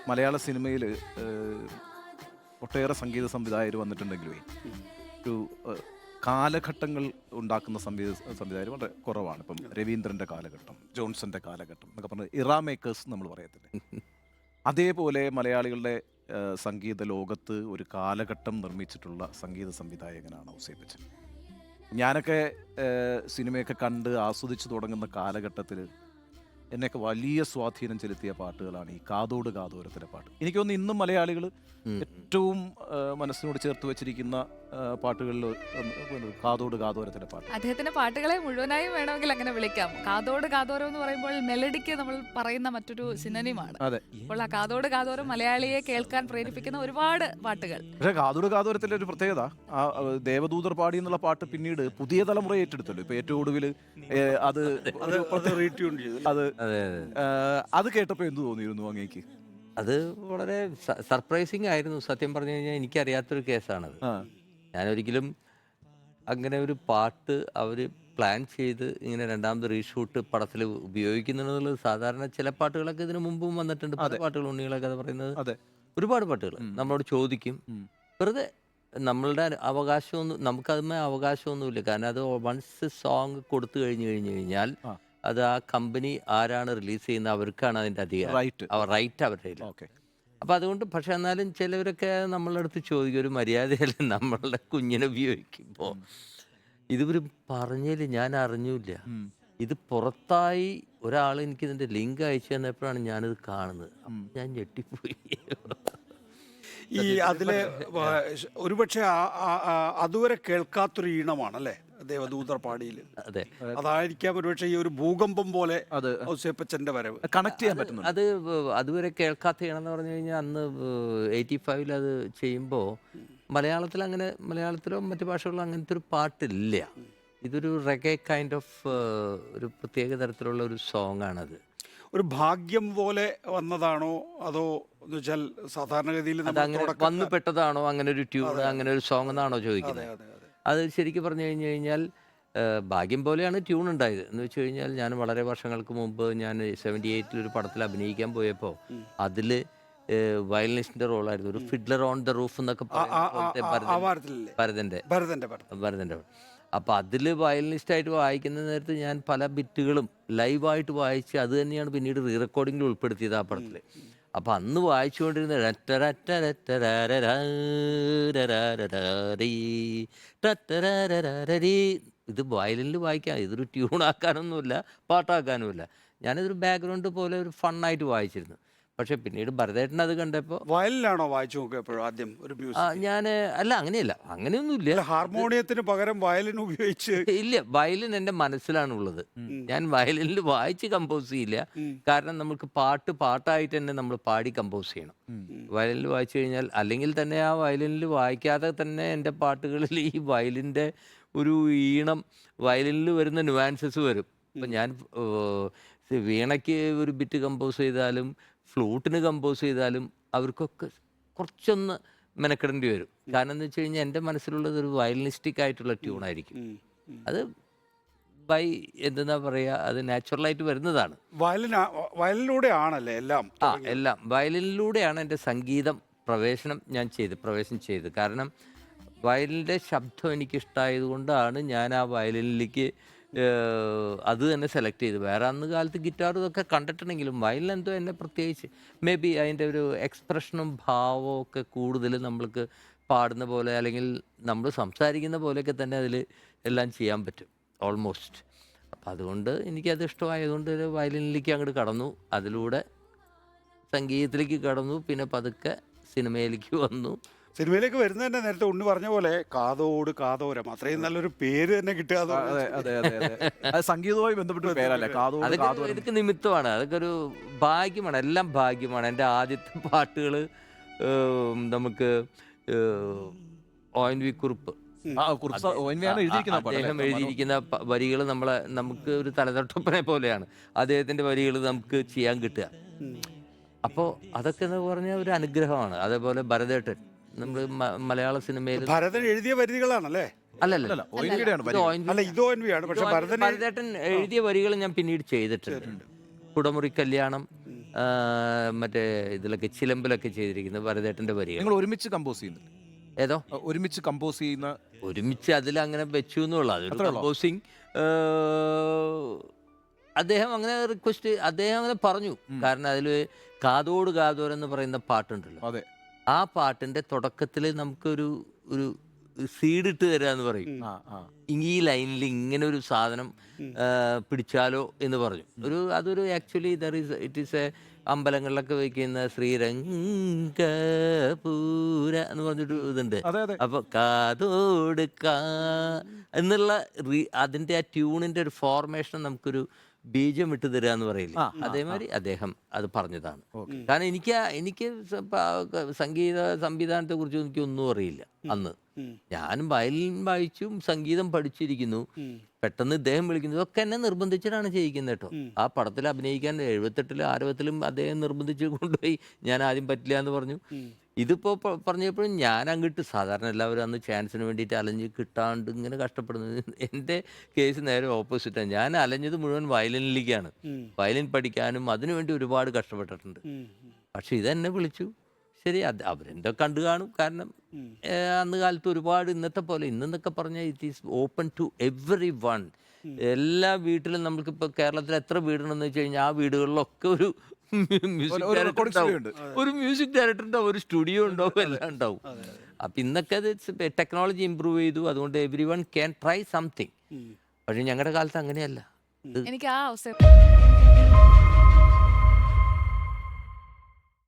മലയാള സിനിമയിൽ ഒട്ടേറെ സംഗീത സംവിധായകർ വന്നിട്ടുണ്ടെങ്കിലേ ഒരു കാലഘട്ടങ്ങൾ ഉണ്ടാക്കുന്ന സംവിധായകർ വളരെ കുറവാണ്. ഇപ്പം രവീന്ദ്രൻ്റെ കാലഘട്ടം, ജോൺസന്റെ കാലഘട്ടം എന്നൊക്കെ പറഞ്ഞ് ഇറാ മേക്കേഴ്സ് നമ്മൾ പറയത്തില്ലേ, അതേപോലെ മലയാളികളുടെ സംഗീത ലോകത്ത് ഒരു കാലഘട്ടം നിർമ്മിച്ചിട്ടുള്ള സംഗീത സംവിധായകനാണ് ഔസേപ്പ് ബച്ചൻ. ഞാനൊക്കെ സിനിമയൊക്കെ കണ്ട് ആസ്വദിച്ച് തുടങ്ങുന്ന കാലഘട്ടത്തിൽ എന്നെയൊക്കെ വലിയ സ്വാധീനം ചെലുത്തിയ പാട്ടുകളാണ് ഈ കാതോട് കാതോരത്തിലെ പാട്ട്. എനിക്ക് തോന്നുന്നു ഇന്നും മലയാളികൾ ഏറ്റവും മനസ്സിനോട് ചേർത്ത് വെച്ചിരിക്കുന്ന പാട്ടുകളിൽ കാതോട് കാതോരത്തിലെ പാട്ട്. അദ്ദേഹത്തിന്റെ പാട്ടുകളെ മുഴുവനായും വേണമെങ്കിൽ അങ്ങനെ വിളിക്കാം. കാതോട് കാതോരം എന്ന് പറയുമ്പോൾ മെലഡിക്ക് നമ്മൾ പറയുന്ന മറ്റൊരു സിനോണിമാണ്. അതെ. അപ്പോൾ ആ കാതോട് കാതോരം മലയാളിയെ കേൾക്കാൻ പ്രേരിപ്പിക്കുന്ന ഒരുപാട് പാട്ടുകൾ. പക്ഷേ കാതോട് കാതോരത്തിലെ ഒരു പ്രത്യേകത, ആ ദേവദൂതർ പാടി എന്നുള്ള പാട്ട് പിന്നീട് പുതിയ തലമുറ ഏറ്റെടുത്തല്ലോ. ഇപ്പൊ ഏറ്റവും ഒടുവിൽ അത് കേട്ടപ്പോ എന്ത് തോന്നിയിരുന്നു അങ്ങേക്ക്? അത് വളരെ സർപ്രൈസിങ് ആയിരുന്നു. സത്യം പറഞ്ഞു കഴിഞ്ഞാൽ എനിക്കറിയാത്തൊരു കേസാണത്. ഞാനൊരിക്കലും അങ്ങനെ ഒരു പാട്ട് അവർ പ്ലാൻ ചെയ്ത് ഇങ്ങനെ രണ്ടാമത് റീഷൂട്ട് പടത്തിൽ ഉപയോഗിക്കുന്നുള്ളത്. സാധാരണ ചില പാട്ടുകളൊക്കെ ഇതിനു മുമ്പും വന്നിട്ടുണ്ട്. പല പാട്ടുകൾ, ഉണ്ണികളൊക്കെ അത് പറയുന്നത് ഒരുപാട് പാട്ടുകൾ നമ്മളോട് ചോദിക്കും. വെറുതെ നമ്മളുടെ അവകാശമൊന്നും, നമുക്കതുമേ അവകാശമൊന്നുമില്ല. കാരണം അത് വൺസ് സോങ് കൊടുത്തു കഴിഞ്ഞാൽ അത് ആ കമ്പനി ആരാണ് റിലീസ് ചെയ്യുന്നത് അവർക്കാണ് അതിൻ്റെ അധികം റൈറ്റ് അവരുടെ. അപ്പം അതുകൊണ്ട് പക്ഷെ എന്നാലും ചിലവരൊക്കെ നമ്മളുടെ അടുത്ത് ചോദിക്കും, ഒരു മര്യാദയല്ല നമ്മളുടെ കുഞ്ഞിനെ ഉപയോഗിക്കുമ്പോൾ. ഇതുവർ പറഞ്ഞതിൽ ഞാൻ അറിഞ്ഞില്ല. ഇത് പുറത്തായി ഒരാൾ എനിക്ക് ഇതിൻ്റെ ലിങ്ക് അയച്ചു തന്നപ്പോഴാണ് ഞാനിത് കാണുന്നത്. ഞാൻ ഞെട്ടിപ്പോയി. ഈ അതിലെ ഒരുപക്ഷെ അതുവരെ കേൾക്കാത്തൊരു ഈണമാണല്ലേ ദേവദൂതർ പാടിയിൽ. അതെ, അതായിരിക്കാം ഒരുപക്ഷെ ഈ ഒരു ഭൂകമ്പം പോലെ ഔസേപ്പച്ചന്റെ വരവ് കണക്ട് ചെയ്യാൻ പറ്റുന്നു. അത് അതുവരെ കേൾക്കാത്ത ഈണമെന്ന് പറഞ്ഞു കഴിഞ്ഞാൽ അന്ന് 85 അത് ചെയ്യുമ്പോൾ മലയാളത്തിലോ മറ്റു ഭാഷകളിലോ അങ്ങനത്തെ ഒരു പാട്ടില്ല. ഇതൊരു റെഗെ കൈൻഡ് ഓഫ് ഒരു പ്രത്യേക തരത്തിലുള്ള ഒരു സോങ് ആണത്. ഒരു ഭാഗ്യം പോലെ വന്നതാണോ അതോ എന്ന് വെച്ചാൽ സാധാരണഗതിയിൽ വന്നു പെട്ടതാണോ അങ്ങനെ ഒരു ട്യൂൺ, അങ്ങനെ ഒരു സോങ് എന്നാണോ ചോദിക്കുന്നത്? അത് ശരിക്കും പറഞ്ഞു കഴിഞ്ഞാൽ ഭാഗ്യം പോലെയാണ് ട്യൂൺ ഉണ്ടായത്. എന്ന് വെച്ച് കഴിഞ്ഞാൽ ഞാൻ വളരെ വർഷങ്ങൾക്ക് മുമ്പ് ഞാൻ 78 ഒരു പടത്തിൽ അഭിനയിക്കാൻ പോയപ്പോൾ അതിൽ വയലിനിസ്റ്റിന്റെ റോളായിരുന്നു. ഒരു ഫിഡ്ലർ ഓൺ ദ റൂഫ് എന്നൊക്കെ ഭരതന്റെ. അപ്പോൾ അതിൽ വയലിനിസ്റ്റായിട്ട് വായിക്കുന്ന നേരത്ത് ഞാൻ പല ബിറ്റുകളും ലൈവായിട്ട് വായിച്ച് അത് തന്നെയാണ് പിന്നീട് റീ റെക്കോർഡിങ്ങിൽ ഉൾപ്പെടുത്തിയത് ആ പടത്തിൽ. അപ്പം അന്ന് വായിച്ചുകൊണ്ടിരുന്ന ഇത് വയലിനിൽ വായിക്കാം. ഇതൊരു ട്യൂണാക്കാനൊന്നുമില്ല, പാട്ടാക്കാനുമില്ല. ഞാനിതൊരു ബാക്ക്ഗ്രൗണ്ട് പോലെ ഒരു ഫണ്ണായിട്ട് വായിച്ചിരുന്നു. പക്ഷെ പിന്നീട് ഭരതേട്ടൻ അത് കണ്ടപ്പോൾ വയലിനാണോ വായിച്ചു നോക്കിയപ്പോഴും ആദ്യം ഒരു ഞാൻ അല്ല അങ്ങനെയല്ല, അങ്ങനെയൊന്നുമില്ല. ഹാർമോണിയത്തിന് പകരം വയലിൻ ഉപയോഗിച്ച് ഇല്ല, വയലിൻ എൻ്റെ മനസ്സിലാണുള്ളത്. ഞാൻ വയലിനിൽ വായിച്ച് കമ്പോസ് ചെയ്യില്ല. കാരണം നമുക്ക് പാട്ടായിട്ട് തന്നെ നമ്മൾ പാടി കമ്പോസ് ചെയ്യണം. വയലിനിൽ വായിച്ചു കഴിഞ്ഞാൽ, അല്ലെങ്കിൽ തന്നെ ആ വയലിനിൽ വായിക്കാതെ തന്നെ എൻ്റെ പാട്ടുകളിൽ ഈ വയലിൻ്റെ ഒരു ഈണം, വയലിനിൽ വരുന്ന ന്യൂവാൻസസ് വരും. ഇപ്പം ഞാൻ വീണയ്ക്ക് ഒരു ബിറ്റ് കമ്പോസ് ചെയ്താലും ഫ്ലൂട്ടിന് കമ്പോസ് ചെയ്താലും അവർക്കൊക്കെ കുറച്ചൊന്ന് മെനക്കെടേണ്ടി വരും. കാരണം എന്ന് വെച്ച് കഴിഞ്ഞാൽ എൻ്റെ മനസ്സിലുള്ളത് ഒരു വയലിനിസ്റ്റിക് ആയിട്ടുള്ള ട്യൂണായിരിക്കും. അത് എന്താ പറയുക, അത് നാച്ചുറലായിട്ട് വരുന്നതാണ്. വയലിലൂടെ ആണല്ലേ എല്ലാം വയലിനിലൂടെയാണ് എൻ്റെ സംഗീതം പ്രവേശനം ചെയ്ത്. കാരണം വയലിൻ്റെ ശബ്ദം എനിക്കിഷ്ടമായതുകൊണ്ടാണ് ഞാൻ ആ വയലിനിലേക്ക് അത് തന്നെ സെലക്ട് ചെയ്തു. വേറെ അന്ന് കാലത്ത് ഗിറ്റാർ ഇതൊക്കെ കണ്ടിട്ടുണ്ടെങ്കിലും വയലിനെന്തോ എന്നെ പ്രത്യേകിച്ച് മേ ബി അതിൻ്റെ ഒരു എക്സ്പ്രഷനും ഭാവവും ഒക്കെ കൂടുതൽ നമ്മൾക്ക് പാടുന്ന പോലെ അല്ലെങ്കിൽ നമ്മൾ സംസാരിക്കുന്ന പോലെയൊക്കെ തന്നെ അതിൽ എല്ലാം ചെയ്യാൻ പറ്റും ഓൾമോസ്റ്റ്. അപ്പം അതുകൊണ്ട് എനിക്കത് ഇഷ്ടമായതുകൊണ്ട് വയലിനിലേക്ക് അങ്ങോട്ട് കടന്നു. അതിലൂടെ സംഗീതത്തിലേക്ക് കടന്നു. പിന്നെ പതുക്കെ സിനിമയിലേക്ക് വന്നു. സിനിമയിലേക്ക് വരുന്നത് തന്നെ നേരത്തെ ഉണ്ണി പറഞ്ഞ പോലെ കാതോട് കാതോരം, അത്രയും നല്ലൊരു പേര് തന്നെ കിട്ടാതെ സംഗീതവുമായി ബന്ധപ്പെട്ട പേരല്ലേ കാതോട്. ഇതൊക്കെ നിമിത്തമാണ്, അതൊക്കെ ഒരു ഭാഗ്യമാണ്, എല്ലാം ഭാഗ്യമാണ്. എൻ്റെ ആദ്യത്തെ പാട്ടുകൾ നമുക്ക് ONV കുറുപ്പ് അദ്ദേഹം എഴുതിയിരിക്കുന്ന വരികൾ നമുക്ക് ഒരു തലതൊട്ടപ്പനെ പോലെയാണ്. അദ്ദേഹത്തിൻ്റെ വരികൾ നമുക്ക് ചെയ്യാൻ കിട്ടുക. അപ്പോൾ അതൊക്കെ എന്ന് പറഞ്ഞാൽ ഒരു അനുഗ്രഹമാണ്. അതേപോലെ ഭരതേട്ടൻ, നമ്മൾ മലയാള സിനിമയിൽ ഭരതൻ എഴുതിയ വരികളാണല്ലേ? അല്ലല്ല, ഭരതേട്ടൻ എഴുതിയ വരികൾ ഞാൻ പിന്നീട് ചെയ്തിട്ടുണ്ട്. കുടമുറി കല്യാണം, മറ്റേ ഇതിലൊക്കെ ചിലമ്പിലൊക്കെ ചെയ്തിരിക്കുന്നത് ഭരതേട്ടൻ്റെ വരികൾ. നിങ്ങൾ ഒരുമിച്ച് കമ്പോസ് ചെയ്യുന്നില്ല? ഏതോ ഒരുമിച്ച് കമ്പോസ് ചെയ്യുന്ന ഒരുമിച്ച് അതിൽ അങ്ങനെ വെച്ചു എന്നുള്ള അതൊരു അത്രേ ഉള്ളോ? കമ്പോസിങ്. അദ്ദേഹം അങ്ങനെ റിക്വസ്റ്റ് അദ്ദേഹം അങ്ങനെ പറഞ്ഞു. കാരണം അതിൽ കാതോട് കാതോരം എന്ന് പറയുന്ന പാട്ടുണ്ടല്ലോ, അതെ, ആ പാട്ടിന്റെ തുടക്കത്തിൽ നമുക്കൊരു ഒരു സീഡ് ഇട്ട് തരാന്ന് പറയും. ആ ആ ഈ ലൈനിൽ ഇങ്ങനെ ഒരു സാധനം പിടിച്ചാലോ എന്ന് പറഞ്ഞു. അതൊരു ആക്ച്വലി ഇറ്റ് ഈസ് എ അമ്പലങ്ങളിലൊക്കെ വയ്ക്കുന്ന ശ്രീരംഗപൂര എന്ന് പറഞ്ഞൊരു ഇതുണ്ട്. അതെ അതെ അപ്പൊ കാതോട് എന്നുള്ള അതിന്റെ ആ ട്യൂണിന്റെ ഒരു ഫോർമേഷൻ നമുക്കൊരു ബീജം ഇട്ട് തരിക എന്ന് പറയില്ലേ, അതേമാതിരി അദ്ദേഹം അത് പറഞ്ഞതാണ്. കാരണം എനിക്ക് സംഗീത സംവിധാനത്തെ കുറിച്ച് എനിക്കൊന്നും അറിയില്ല അന്ന്. ഞാനും വയലിൻ വായിച്ചും സംഗീതം പഠിച്ചിരിക്കുന്നു. പെട്ടെന്ന് ഇദ്ദേഹം വിളിക്കുന്നത് ഒക്കെ എന്നെ നിർബന്ധിച്ചിട്ടാണ് ചെയ്യിക്കുന്നത് കേട്ടോ. ആ പടത്തിൽ അഭിനയിക്കാൻ 78-ലും 60-ലും അദ്ദേഹം നിർബന്ധിച്ച് കൊണ്ടുപോയി. ഞാൻ ആദ്യം പറ്റില്ല എന്ന് പറഞ്ഞു. ഇതിപ്പോ പറഞ്ഞപ്പോഴും ഞാൻ അങ്ങോട്ട്, സാധാരണ എല്ലാവരും അന്ന് ചാൻസിന് വേണ്ടിയിട്ട് അലഞ്ഞ് കിട്ടാണ്ട് ഇങ്ങനെ കഷ്ടപ്പെടുന്നത്. എൻ്റെ കേസ് നേരെ ഓപ്പോസിറ്റാണ്. ഞാൻ അലഞ്ഞത് മുഴുവൻ വയലിനിലേക്കാണ്. വയലിൻ പഠിക്കാനും അതിനുവേണ്ടി ഒരുപാട് കഷ്ടപ്പെട്ടിട്ടുണ്ട്. പക്ഷെ ഇതെന്നെ വിളിച്ചു. ശരി, അവരെന്തോ കണ്ടു കാണും. കാരണം അന്ന് കാലത്ത് ഒരുപാട് ഇന്നത്തെ പോലെ ഇന്നെന്നൊക്കെ പറഞ്ഞാൽ it is open to everyone. എല്ലാ വീട്ടിലും നമുക്കിപ്പോൾ കേരളത്തിൽ എത്ര വീടുണ്ടെന്ന് വെച്ച് കഴിഞ്ഞാൽ ആ വീടുകളിലൊക്കെ ഒരു മ്യൂസിക് ഡയറക്ടർ ഉണ്ടാവും, ഒരു മ്യൂസിക് ഡയറക്ടർ ഉണ്ടാവും, ഒരു സ്റ്റുഡിയോ ഉണ്ടാവും, എല്ലാം ഉണ്ടാവും. അപ്പം ഇന്നൊക്കെ അത് ടെക്നോളജി ഇമ്പ്രൂവ് ചെയ്തു. അതുകൊണ്ട് every one can try something. പക്ഷെ ഞങ്ങളുടെ കാലത്ത് അങ്ങനെയല്ല. എനിക്ക് ആ അവസരം